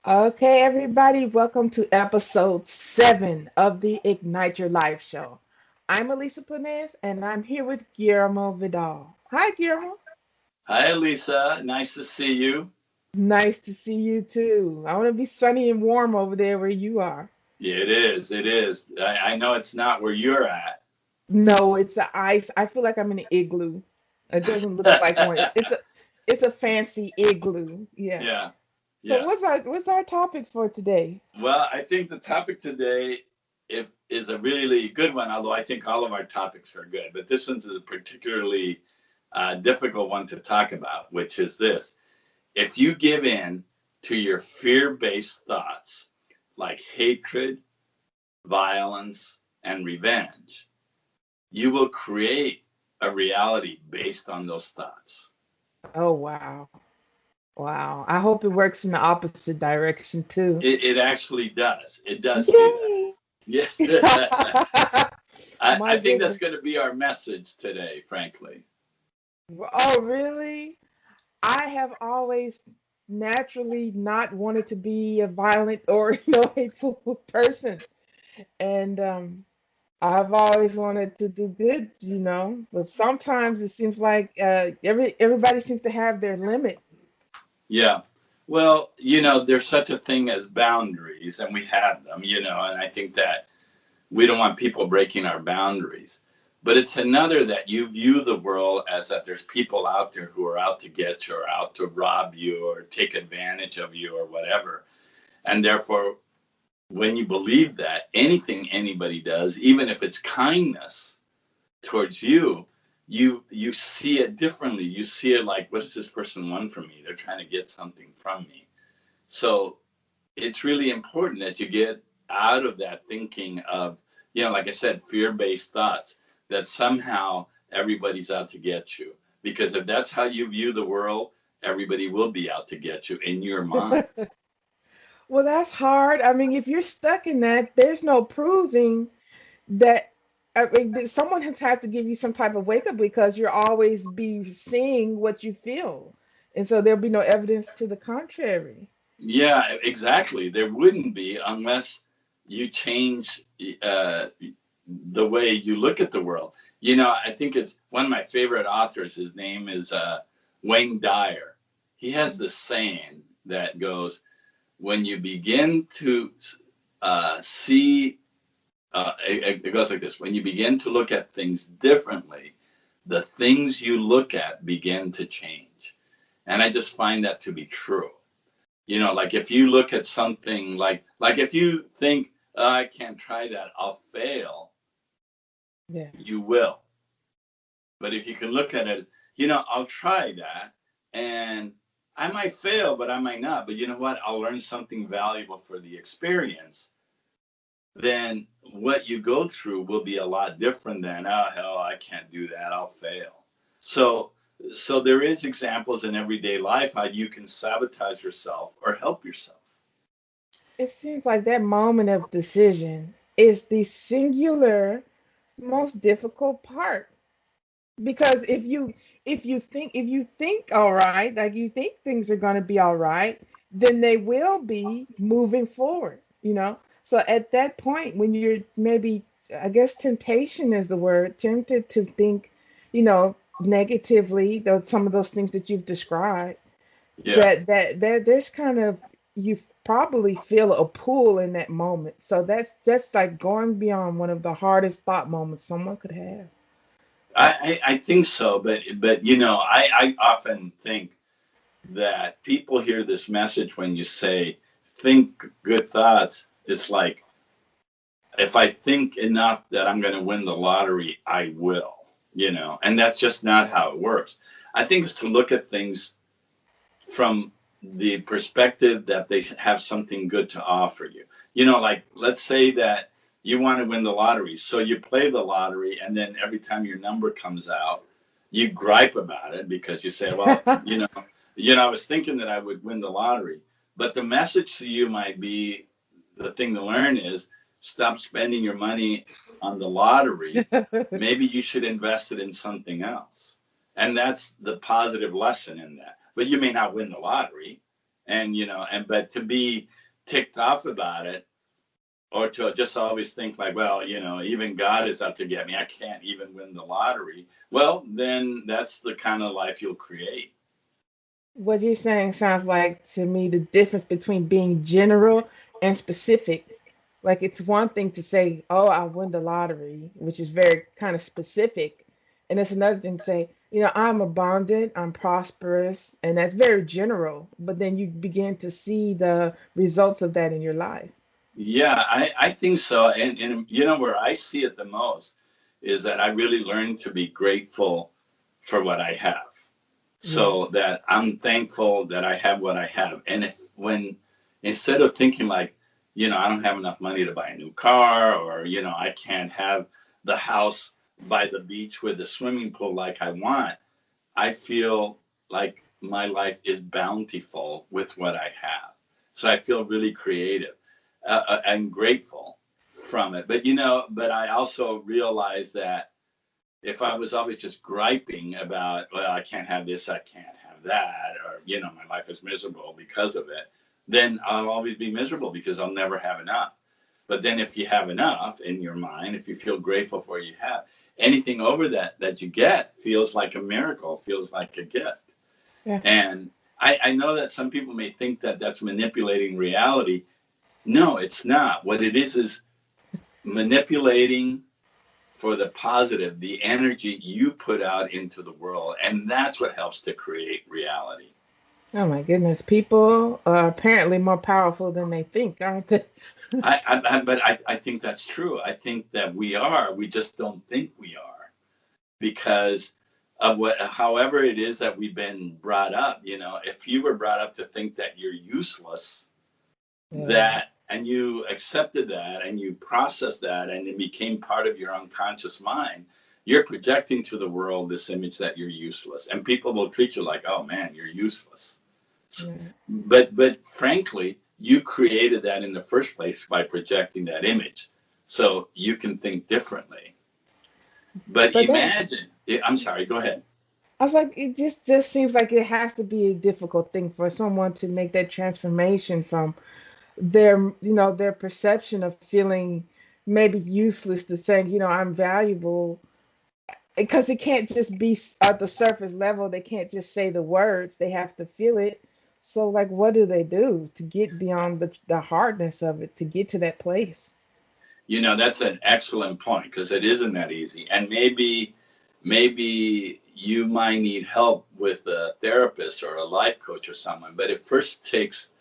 Okay, everybody, welcome to episode 7 of the Ignite Your Life show. I'm Elisa Planes and I'm here with Guillermo Vidal. Hi, Guillermo. Hi, Lisa. Nice to see you. Nice to see you too. I want to be sunny and warm over there where you are. Yeah, it is. It is. I know it's not where you're at. No, it's a ice. I feel like I'm in an igloo. It doesn't look like one. It's a fancy igloo. Yeah. Yeah, So yeah. what's our topic for today? Well, I think the topic today if is a really good one. Although I think all of our topics are good, but this one's a particularly difficult one to talk about, which is this: if you give in to your fear-based thoughts, like hatred, violence, and revenge, you will create a reality based on those thoughts. Oh, wow. Wow. I hope it works in the opposite direction too. It actually does. It does do that. Yay! Yeah. My I think that's goodness. going to be our message today, frankly. Oh, really? I have always naturally not wanted to be a violent or hateful person, and I've always wanted to do good. But sometimes it seems like everybody seems to have their limit. Yeah. Well, there's such a thing as boundaries, and we have them, and I think that we don't want people breaking our boundaries. But it's another that you view the world as that there's people out there who are out to get you or out to rob you or take advantage of you or whatever. And therefore, when you believe that, anything anybody does, even if it's kindness towards you, you see it differently. You see it like, what does this person want from me? They're trying to get something from me. So it's really important that you get out of that thinking of, like I said, fear-based thoughts that somehow everybody's out to get you. Because if that's how you view the world, everybody will be out to get you in your mind. Well, that's hard. I mean, if you're stuck in that, there's no proving that. I mean, someone has had to give you some type of wake up because you'll always be seeing what you feel, and so there'll be no evidence to the contrary. Yeah, exactly. There wouldn't be unless you change uh, the way you look at the world. I think it's one of my favorite authors. His name is Wayne Dyer. He has this saying that goes, when you begin to see, it goes like this: when you begin to look at things differently, the things you look at begin to change. And I just find that to be true. Like if you look at something like if you think, "Oh, I can't try that, I'll fail," Yes. you will. But if you can look at it, I'll try that and I might fail, but I might not. But you know what? I'll learn something valuable for the experience. Then what you go through will be a lot different than, oh, hell, I can't do that. I'll fail. So, so there is examples in everyday life how you can sabotage yourself or help yourself. It seems like that moment of decision is the singular most difficult part because if you think all right, like you think things are going to be all right, then they will be moving forward. So at that point when you're maybe, I guess temptation is the word, tempted to think, negatively, though some of those things that you've described, Yeah. that there's kind of, you probably feel a pull in that moment. So that's like going beyond one of the hardest thought moments someone could have. I think so, but I often think that people hear this message when you say think good thoughts. It's like if I think enough that I'm going to win the lottery, I will. And that's just not how it works. I think it's to look at things from the perspective that they have something good to offer you. Like let's say that you want to win the lottery, so you play the lottery, and then every time your number comes out, you gripe about it because you say, "Well, I was thinking that I would win the lottery." But the message to you might be, the thing to learn is stop spending your money on the lottery. Maybe you should invest it in something else. And that's the positive lesson in that. But you may not win the lottery. And, but to be ticked off about it, or to just always think like, well, even God is out to get me. I can't even win the lottery. Well, then that's the kind of life you'll create. What you're saying sounds like to me the difference between being general and specific. Like it's one thing to say, "Oh, I win the lottery," which is very kind of specific, and it's another thing to say, "I'm abundant, I'm prosperous," and that's very general. But then you begin to see the results of that in your life. Yeah, I think so. And where I see it the most is that I really learned to be grateful for what I have. Yeah. So that I'm thankful that I have what I have. And instead of thinking like, I don't have enough money to buy a new car, or, I can't have the house by the beach with the swimming pool like I want, I feel like my life is bountiful with what I have. So I feel really creative and grateful from it. But I also realize that if I was always just griping about, well, I can't have this, I can't have that, or, my life is miserable because of it, then I'll always be miserable because I'll never have enough. But then if you have enough in your mind, if you feel grateful for what you have, anything over that you get feels like a miracle, feels like a gift. Yeah. And I know that some people may think that that's manipulating reality. No, it's not. What it is manipulating for the positive, the energy you put out into the world. And that's what helps to create reality. Oh my goodness, people are apparently more powerful than they think, aren't they? But I think that's true. I think that we just don't think we are because of however it is that we've been brought up. If you were brought up to think that you're useless, Yeah. and you accepted that and you processed that and it became part of your unconscious mind, you're projecting to the world this image that you're useless, and people will treat you like, oh man, you're useless. Yeah. But frankly, you created that in the first place by projecting that image, so you can think differently. But But that imagine, I'm sorry, go ahead. I was like, it just seems like it has to be a difficult thing for someone to make that transformation from their perception of feeling maybe useless to saying, I'm valuable, because it can't just be at the surface level. They can't just say the words. They have to feel it. So, like, what do they do to get beyond the hardness of it, to get to that place? That's an excellent point because it isn't that easy. And maybe you might need help with a therapist or a life coach or someone, but it first takes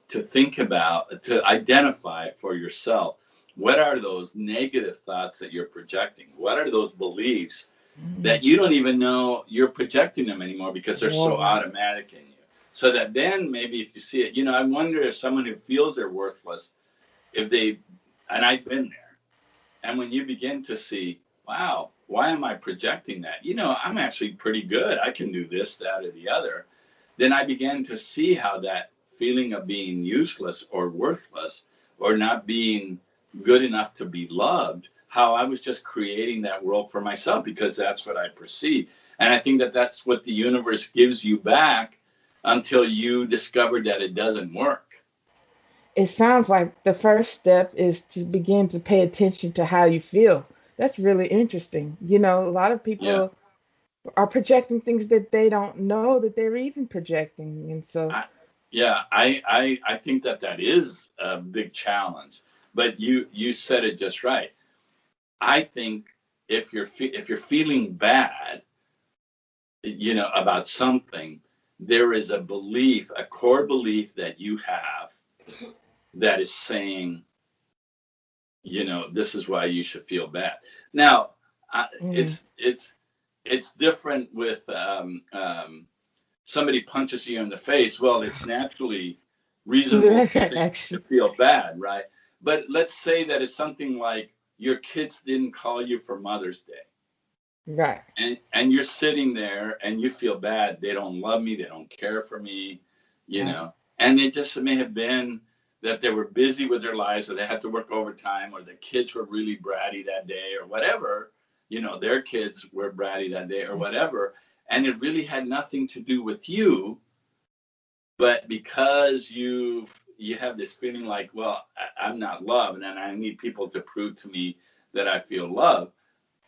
to identify for yourself, what are those negative thoughts that you're projecting? What are those beliefs Mm. that you don't even know you're projecting them anymore because they're so Whoa. automatic in you? So that then maybe if you see it, I wonder if someone who feels they're worthless, if they, and I've been there, and when you begin to see, wow, why am I projecting that? I'm actually pretty good. I can do this, that, or the other. Then I began to see how that feeling of being useless or worthless or not being good enough to be loved, how I was just creating that world for myself because that's what I perceive. And I think that that's what the universe gives you back until you discover that it doesn't work. It sounds like the first step is to begin to pay attention to how you feel. That's really interesting. A lot of Yeah. people are projecting things that they don't know that they're even projecting. And so, I, I think that is a big challenge. But you said it just right. I think if you're feeling bad, about something, there is a belief, a core belief that you have that is saying, this is why you should feel bad. Now, mm, it's different with somebody punches you in the face. Well, it's naturally reasonable to action. feel bad, right? But let's say that it's something like your kids didn't call you for Mother's Day, Right. and you're sitting there and you feel bad. They don't love me. They don't care for me, Right. and it just may have been that they were busy with their lives, or they had to work overtime, or the kids were really bratty that day, or whatever. Their kids were bratty that day, or whatever, and it really had nothing to do with you. But because you have this feeling like, well, I'm not loved, and I need people to prove to me that I feel loved,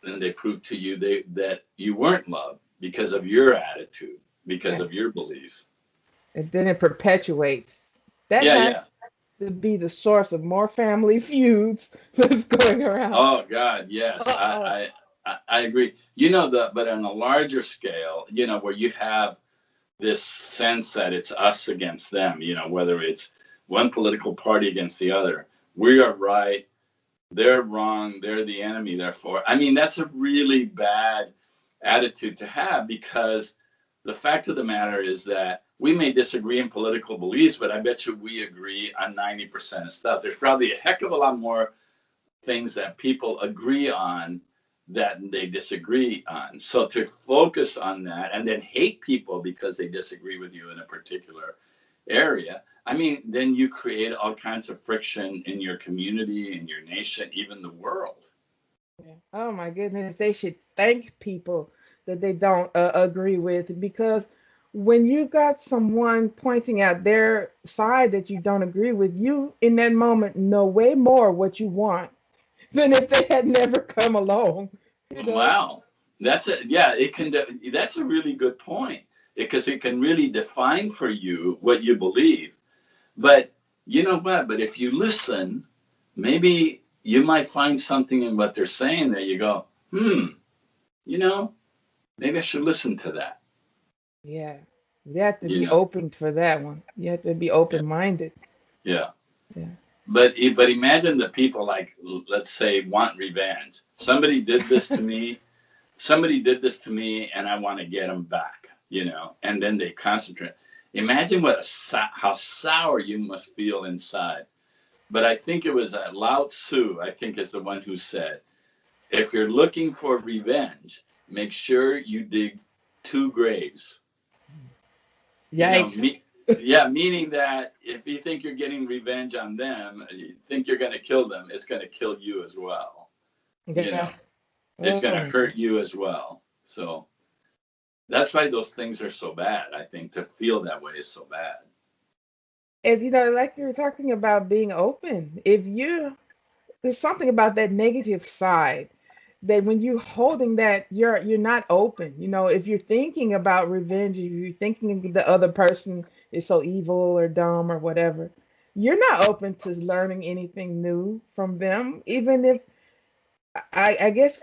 then they prove to you that you weren't loved because of your attitude, because Yeah. of your beliefs. And then it perpetuates. That Yeah, yeah. has to be the source of more family feuds that's going around. Oh God, yes, Uh-oh. I agree. You know, but on a larger scale, you know, where you have this sense that it's us against them, you know, whether it's one political party against the other, we are right, they're wrong, they're the enemy, therefore. I mean, that's a really bad attitude to have, because the fact of the matter is that we may disagree in political beliefs, but I bet you we agree on 90% of stuff. There's probably a heck of a lot more things that people agree on that they disagree on. So to focus on that and then hate people because they disagree with you in a particular area, I mean, then you create all kinds of friction in your community, in your nation, even the world. Yeah. Oh my goodness, they should thank people that they don't agree with, because when you got someone pointing out their side that you don't agree with, you in that moment know way more what you want than if they had never come along. You know? Wow. That's a yeah, it can that's a really good point, because it can really define for you what you believe. But you know what? But if you listen, maybe you might find something in what they're saying that you go, you know, maybe I should listen to that. Yeah. You have to You be know, open for that one. You have to be yeah, open minded. yeah. Yeah. But imagine the people, like, let's say, want revenge. Somebody did this to me. Somebody did this to me, and I want to get them back. You know, and then they concentrate. Imagine what how sour you must feel inside. But I think it was Lao Tzu, I think, is the one who said, if you're looking for revenge, make sure you dig two graves. You know, Yikes. yeah, meaning that if you think you're getting revenge on them, you think you're going to kill them, it's going to kill you as well. You Yeah. know, it's going Oh to my God. hurt you as well. So that's why those things are so bad. I think to feel that way is so bad. And like you were talking about being open. If you there's something about that negative side that when you're holding that, you're not open. If you're thinking about revenge, if you're thinking the other person is so evil or dumb or whatever, you're not open to learning anything new from them. Even if I guess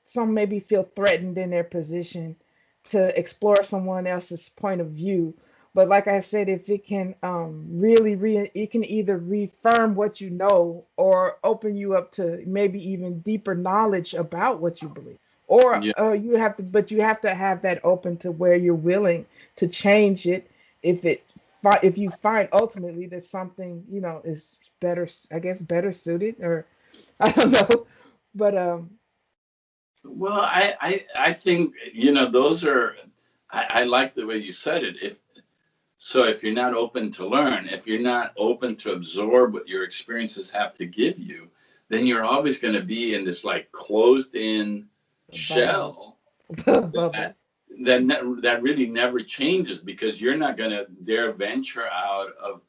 some maybe feel threatened in their position to explore someone else's point of view. But like I said, if it can it can either reaffirm what you know or open you up to maybe even deeper knowledge about what you believe. Or Yeah, but you have to have that open to where you're willing to change it if if you find ultimately that something is better, I guess better suited, or I don't know. But well, I think, you know, those are, I like the way you said it. If you're not open to learn, if you're not open to absorb what your experiences have to give you, then you're always going to be in this like closed in a bubble. shell Bubble. that that really never changes, because you're not going to dare venture out of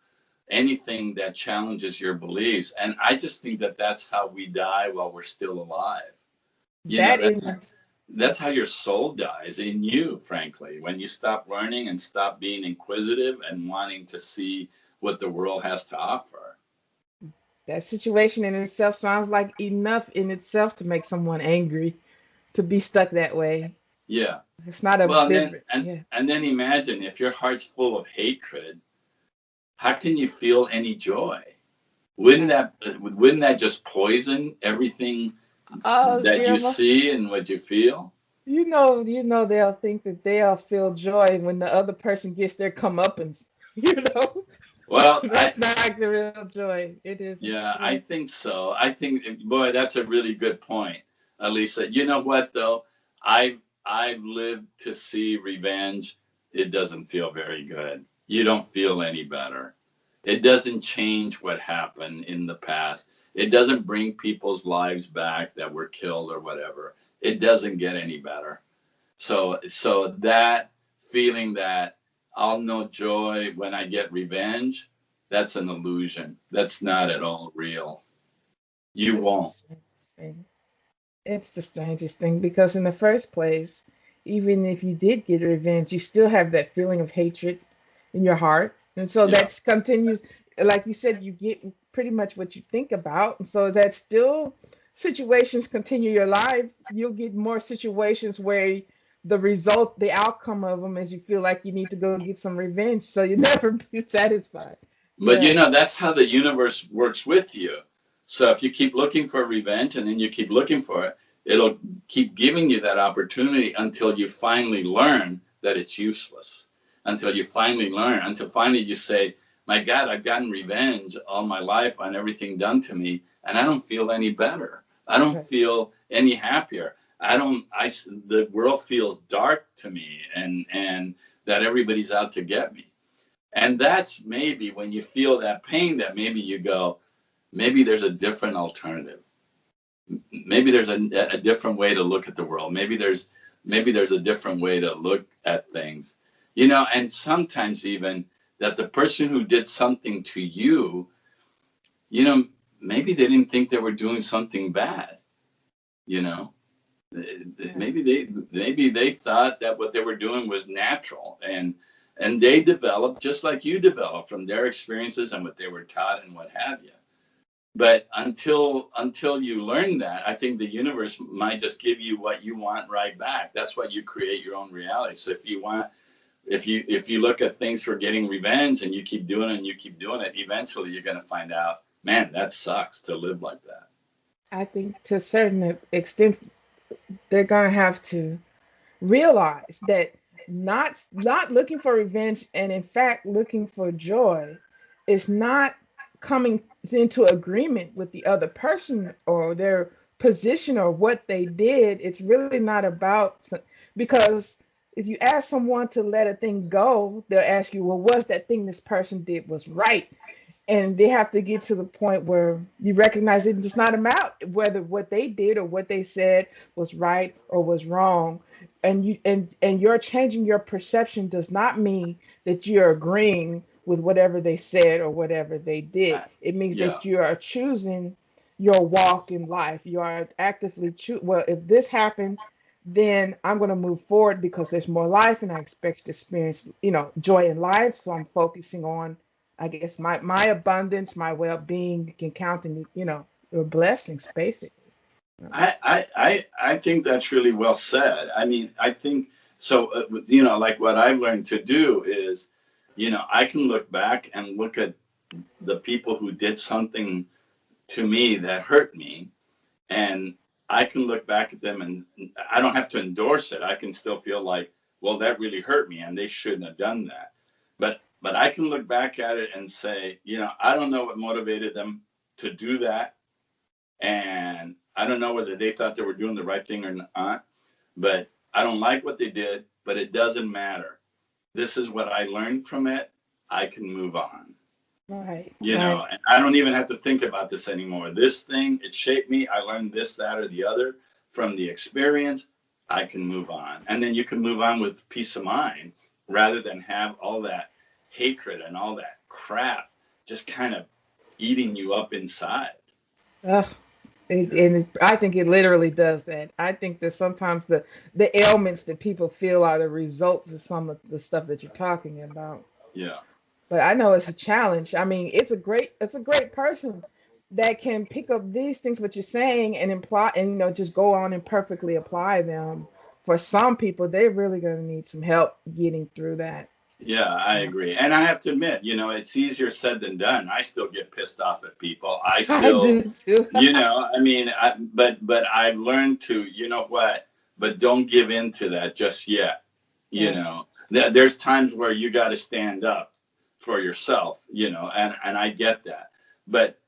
anything that challenges your beliefs. And I just think that that's how we die while we're still alive. You know, That is, that's how your soul dies in you, frankly, when you stop learning and stop being inquisitive and wanting to see what the world has to offer. that situation in itself sounds like enough in itself to make someone angry to be stuck that way. Yeah. It's not a Well, and then different. Yeah. imagine if your heart's full of hatred, how can you feel any joy? Wouldn't that just poison everything Oh, that you grandma. see and what you feel? You know they'll think that they'll feel joy when the other person gets their comeuppance. You know, Well, that's not the real joy. It isn't. yeah, It I is. think so. I think, boy, that's a really good point, Elisa. You know what, though? I've lived to see revenge. It doesn't feel very good. You don't feel any better. It doesn't change what happened in the past. It doesn't bring people's lives back that were killed or whatever. It doesn't get any better. So that feeling that I'll know joy when I get revenge, that's an illusion. That's not at all real. You It's the won't. strangest thing. It's the strangest thing because in the first place, even if you did get revenge, you still have that feeling of hatred in your heart. And so Yeah. that's continues, like you said, you get pretty much what you think about. And so that still situations continue your life. You'll get more situations where the result, the outcome of them is you feel like you need to go get some revenge. So you never be satisfied. But Yeah. that's how the universe works with you. So if you keep looking for revenge and then you keep looking for it, it'll keep giving you that opportunity until you finally learn that it's useless. Until you finally learn, until finally you say, my God, I've gotten revenge all my life on everything done to me, and I don't feel any better. I don't Right. feel any happier. The world feels dark to me, and that everybody's out to get me. And that's maybe when you feel that pain that maybe you go, maybe there's a different alternative. Maybe there's a different way to look at the world. Maybe there's a different way to look at things. And sometimes even that the person who did something to you, you know, maybe they didn't think they were doing something bad, you know. Right. Maybe they thought that what they were doing was natural, and they developed just like you developed from their experiences and what they were taught and what have you. But until you learn that, I think the universe might just give you what you want right back. That's why you create your own reality. So if you look at things for getting revenge and you keep doing it and you keep doing it, eventually you're going to find out, man, that sucks to live like that. I think to a certain extent, they're gonna have to realize that not looking for revenge and in fact looking for joy is not coming into agreement with the other person or their position or what they did. It's really not about, because if you ask someone to let a thing go, they'll ask you, well, was that thing this person did was right? And they have to get to the point where you recognize it's not about whether what they did or what they said was right or was wrong. And you're changing your perception does not mean that you're agreeing with whatever they said or whatever they did. It means Yeah. that you are choosing your walk in life. You are actively choose, well, if this happened, then I'm going to move forward because there's more life and I expect to experience, joy in life. So I'm focusing on, I guess, my abundance, my well-being, can count in, your blessings, basically. I think that's really well said. I mean, I think so. Like what I've learned to do is, I can look back and look at the people who did something to me that hurt me, and I can look back at them and I don't have to endorse it. I can still feel like, well, that really hurt me, and they shouldn't have done that. But I can look back at it and say, I don't know what motivated them to do that, and I don't know whether they thought they were doing the right thing or not, but I don't like what they did, but it doesn't matter. This is what I learned from it. I can move on. Right, right. And I don't even have to think about this anymore. This thing, it shaped me. I learned this, that, or the other from the experience. I can move on. And then you can move on with peace of mind rather than have all that hatred and all that crap just kind of eating you up inside. Ugh, I think it literally does that. I think that sometimes the ailments that people feel are the results of some of the stuff that you're talking about. Yeah. But I know it's a challenge. I mean, it's a great person that can pick up these things what you're saying and imply and just go on and perfectly apply them. For some people, they're really going to need some help getting through that. Yeah, I Yeah. agree. And I have to admit, it's easier said than done. I still get pissed off at people. I I still, do too. I mean, but I've learned to, you know what, but don't give in to that just yet. Right. There's times where you got to stand up for yourself, and I get that. But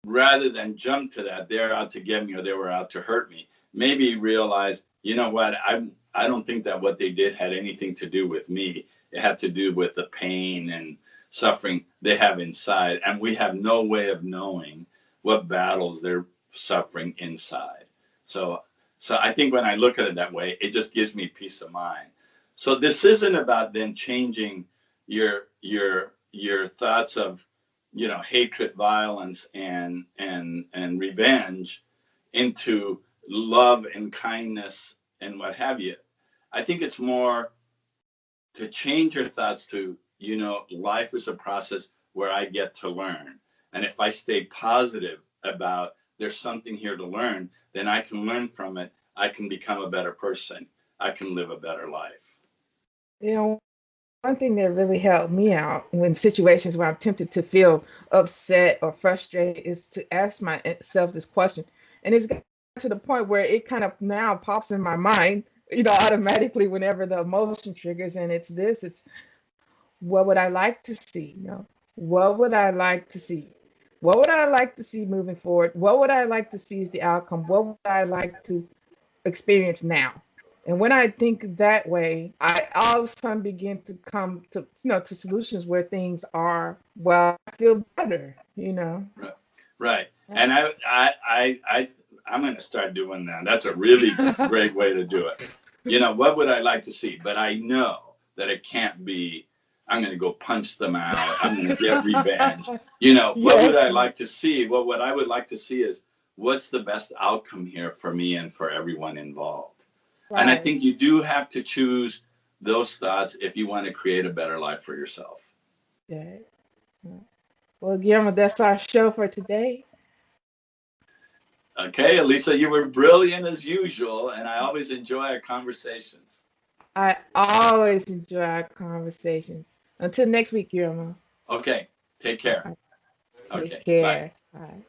rather than jump to that, they're out to get me or they were out to hurt me. Maybe realize, you know what, I don't think that what they did had anything to do with me. It had to do with the pain and suffering they have inside, and we have no way of knowing what battles they're suffering inside. So, so I think when I look at it that way, it just gives me peace of mind. So this isn't about then changing your thoughts of, hatred, violence, and revenge into love and kindness and what have you. I think it's more to change your thoughts to, life is a process where I get to learn. And if I stay positive about there's something here to learn, then I can learn from it. I can become a better person. I can live a better life. You know, one thing that really helped me out when situations where I'm tempted to feel upset or frustrated is to ask myself this question. And it's got to the point where it kind of now pops in my mind, automatically whenever the emotion triggers. And it's what would I like to see? What would I like to see? What would I like to see moving forward? What would I like to see as the outcome? What would I like to experience now? And when I think that way, I all of a sudden begin to come to to solutions where things are, well, I feel better. Right. Right. And I'm going to start doing that. That's a really great way to do it. What would I like to see? But I know that it can't be, I'm going to go punch them out. I'm going to get revenge. What would I Yes. like to see? Well, what I would like to see is what's the best outcome here for me and for everyone involved. And I Right. think you do have to choose those thoughts if you want to create a better life for yourself. Yeah. Well, Guillermo, that's our show for today. Okay, Elisa, you were brilliant as usual, and I always enjoy our conversations. I always enjoy our conversations. Until next week, Guillermo. Okay, take care. All right, take Okay, bye. care. Bye.